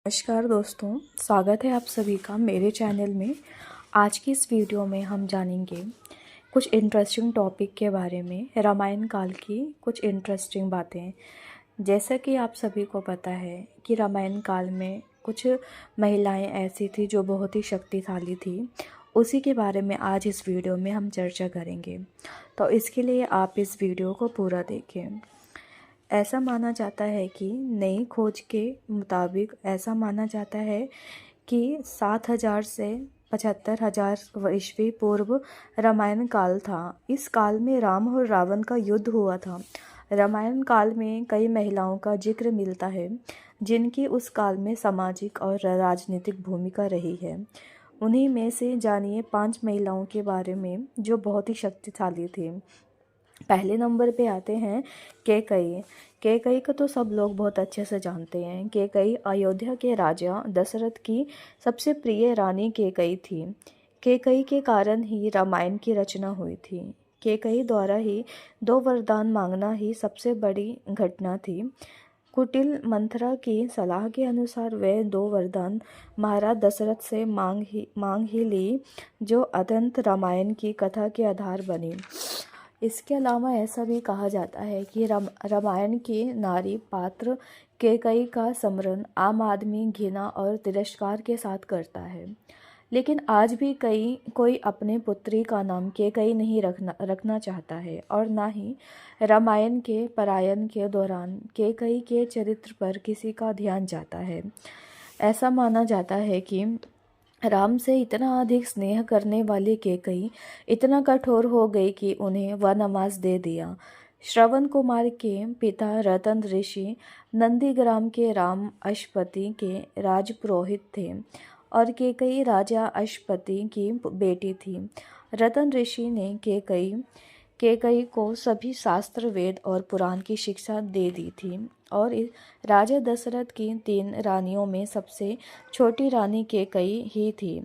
नमस्कार दोस्तों, स्वागत है आप सभी का मेरे चैनल में। आज की इस वीडियो में हम जानेंगे कुछ इंटरेस्टिंग टॉपिक के बारे में, रामायण काल की कुछ इंटरेस्टिंग बातें। जैसा कि आप सभी को पता है कि रामायण काल में कुछ महिलाएं ऐसी थी जो बहुत ही शक्तिशाली थी। उसी के बारे में आज इस वीडियो में हम चर्चा करेंगे, तो इसके लिए आप इस वीडियो को पूरा देखें। ऐसा माना जाता है कि नई खोज के मुताबिक ऐसा माना जाता है कि 7,000 से 75,000 ईस्वी पूर्व रामायण काल था। इस काल में राम और रावण का युद्ध हुआ था। रामायण काल में कई महिलाओं का जिक्र मिलता है जिनकी उस काल में सामाजिक और राजनीतिक भूमिका रही है। उन्हीं में से जानिए 5 महिलाओं के बारे में जो बहुत ही शक्तिशाली थी। पहले नंबर पे आते हैं कैकई। कैकई को तो सब लोग बहुत अच्छे से जानते हैं। कैकई अयोध्या के राजा दशरथ की सबसे प्रिय रानी कैकई थी। कैकई के कारण ही रामायण की रचना हुई थी। कैकई द्वारा ही 2 वरदान मांगना ही सबसे बड़ी घटना थी। कुटिल मंथरा की सलाह के अनुसार वे 2 वरदान महाराज दशरथ से मांग ही ली, जो अत्यंत रामायण की कथा के आधार बनी। इसके अलावा ऐसा भी कहा जाता है कि रामायण के नारी पात्र कैकई का स्मरण आम आदमी घृणा और तिरस्कार के साथ करता है। लेकिन आज भी कोई अपने पुत्री का नाम कैकई नहीं रखना चाहता है, और ना ही रामायण के पारायण के दौरान कैकई के चरित्र पर किसी का ध्यान जाता है। ऐसा माना जाता है कि राम से इतना अधिक स्नेह करने वाली कैकई इतना कठोर हो गई कि उन्हें वनवास दे दिया। श्रवण कुमार के पिता रतन ऋषि नंदीग्राम के राम अश्वपति के राजपुरोहित थे और कैकई राजा अश्वपति की बेटी थी। रतन ऋषि ने कैकई को सभी शास्त्र वेद और पुराण की शिक्षा दे दी थी, और राजा दशरथ की 3 रानियों में सबसे छोटी रानी कैकई ही थी।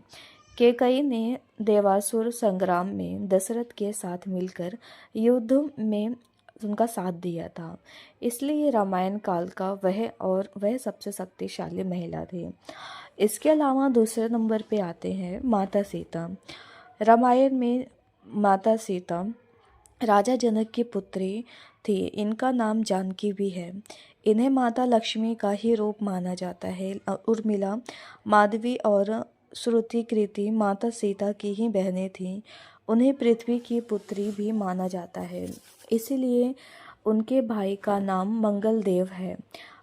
कैकई ने देवासुर संग्राम में दशरथ के साथ मिलकर युद्ध में उनका साथ दिया था, इसलिए रामायण काल का वह सबसे शक्तिशाली महिला थी। इसके अलावा दूसरे नंबर पे आते हैं माता सीता। रामायण में माता सीता राजा जनक की पुत्री थी। इनका नाम जानकी भी है। इन्हें माता लक्ष्मी का ही रूप माना जाता है। उर्मिला, माधवी और श्रुति कृति माता सीता की ही बहनें थीं। उन्हें पृथ्वी की पुत्री भी माना जाता है, इसीलिए उनके भाई का नाम मंगल देव है।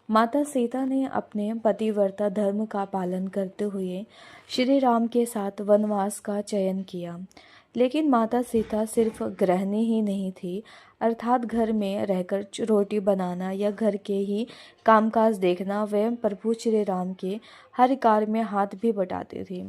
माता सीता ने अपने पतिव्रता धर्म का पालन करते हुए श्री राम के साथ वनवास का चयन किया। लेकिन माता सीता सिर्फ गृहिणी ही नहीं थी, अर्थात घर में रहकर रोटी बनाना या घर के ही कामकाज देखना, वे प्रभु श्री राम के हर कार्य में हाथ भी बटाती थी।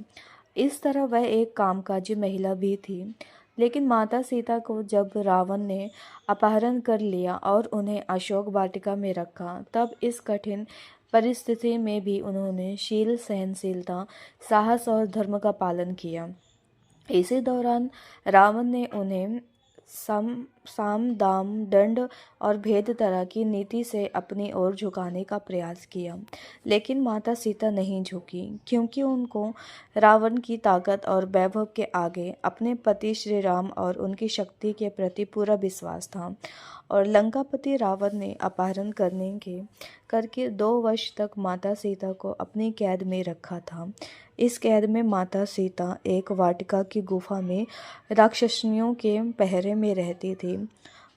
इस तरह वह एक कामकाजी महिला भी थी। लेकिन माता सीता को जब रावण ने अपहरण कर लिया और उन्हें अशोक वाटिका में रखा, तब इस कठिन परिस्थिति में भी उन्होंने शील, सहनशीलता, साहस और धर्म का पालन किया। इसी दौरान रावण ने उन्हें साम दाम दंड और भेद तरह की नीति से अपनी ओर झुकाने का प्रयास किया, लेकिन माता सीता नहीं झुकी, क्योंकि उनको रावण की ताकत और वैभव के आगे अपने पति श्री राम और उनकी शक्ति के प्रति पूरा विश्वास था। और लंकापति रावण ने अपहरण करके 2 वर्ष तक माता सीता को अपनी कैद में रखा था। इस कैद में माता सीता एक वाटिका की गुफा में राक्षसनियों के पहरे में रहती थी।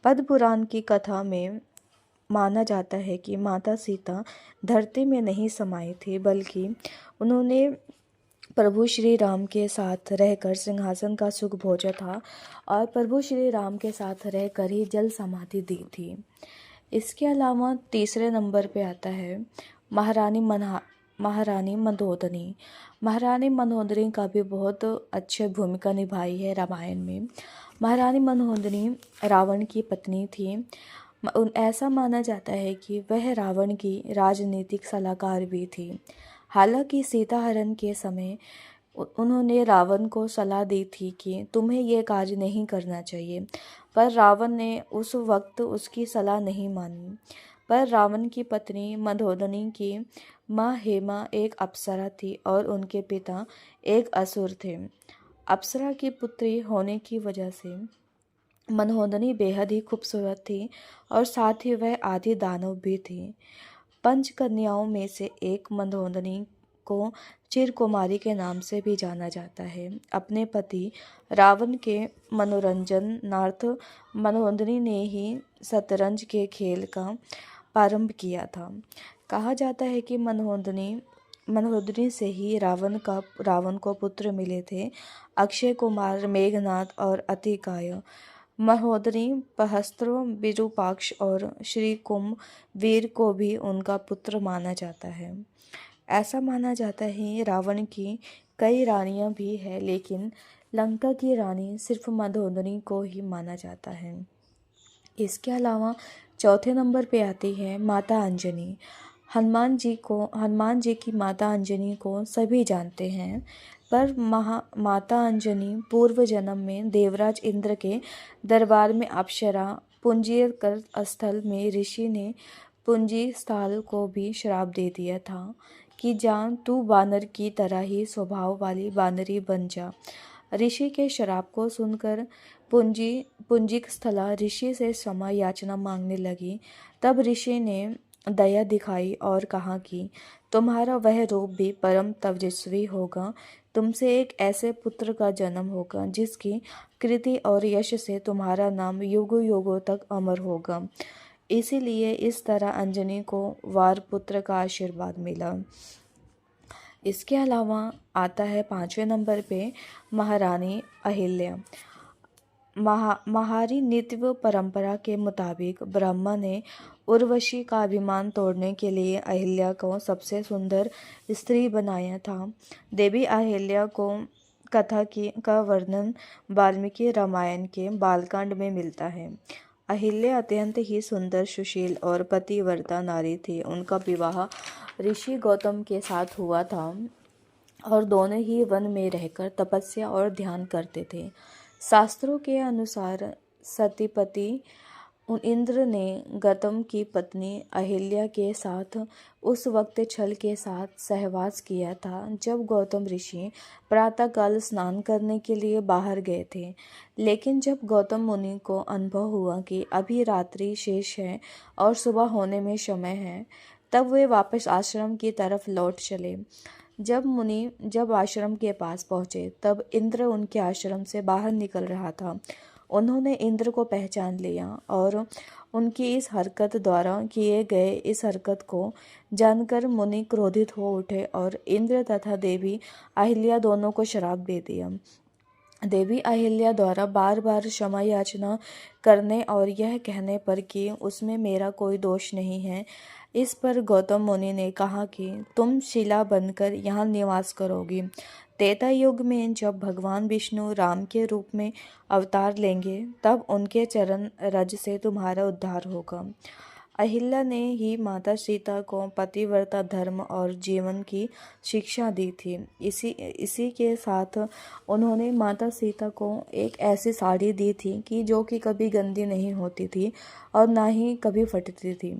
पद्म पुराण की कथा में माना जाता है कि माता सीता धरती में नहीं समाई थी, बल्कि उन्होंने प्रभु श्री राम के साथ रहकर सिंहासन का सुख भोजा था और प्रभु श्री राम के साथ रहकर ही जल समाधि दी थी। इसके अलावा तीसरे नंबर पे आता है महारानी मंदोदरी। महारानी मंदोदरी का भी बहुत अच्छी भूमिका निभाई है रामायण में। महारानी मंदोदरी रावण की पत्नी थी। ऐसा माना जाता है कि वह रावण की राजनीतिक सलाहकार भी थी। हालांकि सीता हरण के समय उन्होंने रावण को सलाह दी थी कि तुम्हें यह कार्य नहीं करना चाहिए, पर रावण ने उस वक्त उसकी सलाह नहीं मानी। पर रावण की पत्नी मंदोदरी की माँ हेमा एक अप्सरा थी और उनके पिता एक असुर थे। अप्सरा की पुत्री होने की वजह से मनोहदनी बेहद ही खूबसूरत थी और साथ ही वह आदि दानव भी थी। पंच कन्याओं में से एक मनोहदनी को चिरकुमारी के नाम से भी जाना जाता है। अपने पति रावण के मनोरंजनार्थ मनोहदनी ने ही शतरंज के खेल का प्रारंभ किया था। कहा जाता है कि मनोहदनी से ही रावण को पुत्र मिले थे, अक्षय कुमार, मेघनाद और अतिकाय। महोदनी, सहस्त्र, विरूपाक्ष और श्रीकुंभ वीर को भी उनका पुत्र माना जाता है। ऐसा माना जाता है रावण की कई रानियां भी हैं, लेकिन लंका की रानी सिर्फ मधोदनी को ही माना जाता है। इसके अलावा चौथे नंबर पे आती है माता अंजनी। हनुमान जी की माता अंजनी को सभी जानते हैं, पर माता अंजनी पूर्व जन्म में देवराज इंद्र के दरबार में अप्सरा, पुंजीर कर स्थल में ऋषि ने पुंजी स्थल को भी श्राप दे दिया था कि जान तू बानर की तरह ही स्वभाव वाली बानरी बन जा। ऋषि के श्राप को सुनकर पुंजिक स्थला ऋषि से क्षमा याचना मांगने लगी। तब ऋषि ने दया दिखाई और कहा कि तुम्हारा वह रूप भी परम तेजस्वी होगा, तुमसे एक ऐसे पुत्र का जन्म होगा जिसकी कृति और यश से तुम्हारा नाम युगों युगों तक अमर होगा। इसीलिए इस तरह अंजनी को वार पुत्र का आशीर्वाद मिला। इसके अलावा आता है 5वें नंबर पे महारानी अहिल्या। महारी नित्य परंपरा के मुताबिक ब्रह्मा ने उर्वशी का अभिमान तोड़ने के लिए अहिल्या को सबसे सुंदर स्त्री बनाया था। देवी अहिल्या को का वर्णन वाल्मीकि रामायण के बालकांड में मिलता है। अहिल्या अत्यंत ही सुंदर, सुशील और पतिव्रता नारी थी। उनका विवाह ऋषि गौतम के साथ हुआ था और दोनों ही वन में रहकर तपस्या और ध्यान करते थे। शास्त्रों के अनुसार सतीपति इंद्र ने गौतम की पत्नी अहिल्या के साथ उस वक्त छल के साथ सहवास किया था जब गौतम ऋषि प्रातःकाल स्नान करने के लिए बाहर गए थे। लेकिन जब गौतम मुनि को अनुभव हुआ कि अभी रात्रि शेष है और सुबह होने में समय है, तब वे वापस आश्रम की तरफ लौट चले। जब आश्रम के पास पहुँचे तब इंद्र उनके आश्रम से बाहर निकल रहा था। उन्होंने इंद्र को पहचान लिया और उनकी इस हरकत द्वारा किए गए इस हरकत को जानकर मुनि क्रोधित हो उठे और इंद्र तथा देवी अहिल्या दोनों को श्राप दे दिया। देवी अहिल्या द्वारा बार बार क्षमा याचना करने और यह कहने पर कि उसमें मेरा कोई दोष नहीं है, इस पर गौतम मुनि ने कहा कि तुम शिला बनकर यहाँ निवास करोगी। त्रेता युग में जब भगवान विष्णु राम के रूप में अवतार लेंगे, तब उनके चरण रज से तुम्हारा उद्धार होगा। अहिल्या ने ही माता सीता को पतिव्रता धर्म और जीवन की शिक्षा दी थी। इसी के साथ उन्होंने माता सीता को एक ऐसी साड़ी दी थी कि जो कि कभी गंदी नहीं होती थी और ना ही कभी फटती थी।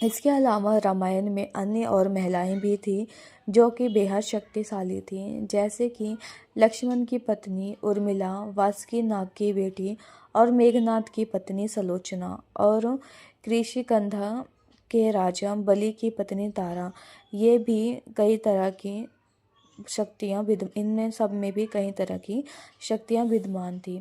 इसके अलावा रामायण में अन्य और महिलाएं भी थीं जो कि बेहद शक्तिशाली थीं, जैसे कि लक्ष्मण की पत्नी उर्मिला, वासुकी नाग की बेटी और मेघनाद की पत्नी सलोचना और कृषिकंधा के राजा बलि की पत्नी तारा। ये भी कई तरह की इनमें सब में भी कई तरह की शक्तियाँ विद्यमान थी।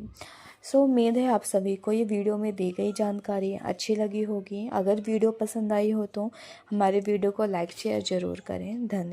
उम्मीद है आप सभी को ये वीडियो में दी गई जानकारी अच्छी लगी होगी। अगर वीडियो पसंद आई हो तो हमारे वीडियो को लाइक शेयर ज़रूर करें। धन्यवाद।